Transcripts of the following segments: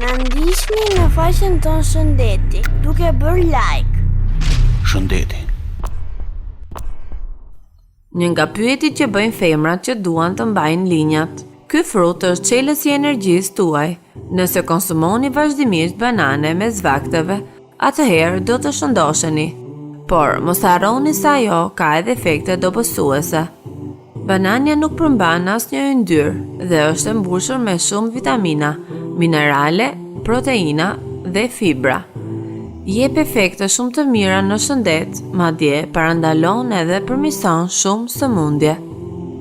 Na ndiqni në faqen tonë Shëndeti, duke bërë like. Shëndeti. Një nga pyetjet që bëjnë femrat që duan të mbajnë linjat. Ky frut është çelësi i energjisë tuaj. Nëse konsumoni vazhdimisht banane me zvakteve, atëherë do të shëndosheni. Por mos harroni se ajo ka edhe efekte dobësuese. Banania nuk përmban asnjë yndyrë dhe është e mbushur me shumë vitamina, minerale, proteina dhe fibra. Jep efekte shumë të mira në shëndet, madje parandalon edhe përmirëson shumë sëmundje.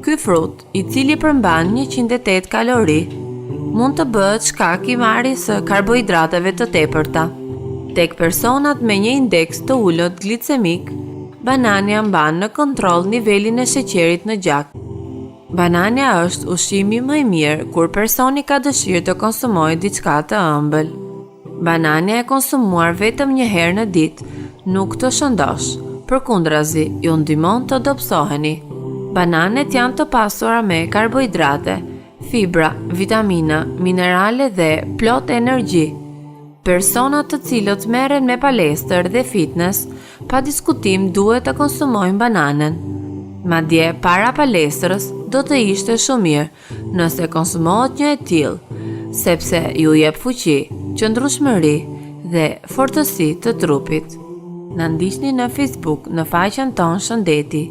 Ky frut, i cili përmban 108 kalori, mund të bëhet shkak i marrjes së karbohidrateve të tepërta. Tek personat me një indeks të ulët glicemik, banania mban në kontroll nivelin e sheqerit në gjak. Banania është ushqimi më i mirë kur personi ka dëshirë të konsumojë diçka të ëmbël. Banania e konsumuar vetëm një herë në ditë nuk të shëndosh, përkundrazi ju ndihmon të dobësoheni. Bananet janë të pasura me karbohidrate, fibra, vitamina, minerale dhe plot energji. Personat të cilët merren me palestër dhe fitness, pa diskutim duhet të konsumojnë bananen. Madje para palestrës do të ishte shumë mirë nëse konsumohet një e tillë, sepse ju jep fuqi, qëndrueshmëri dhe fortësi të trupit. Na ndiqni në Facebook në faqen tonë Shëndeti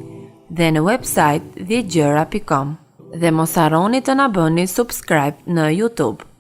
dhe në website 10gjera.com dhe mos harroni të na bëni subscribe në YouTube.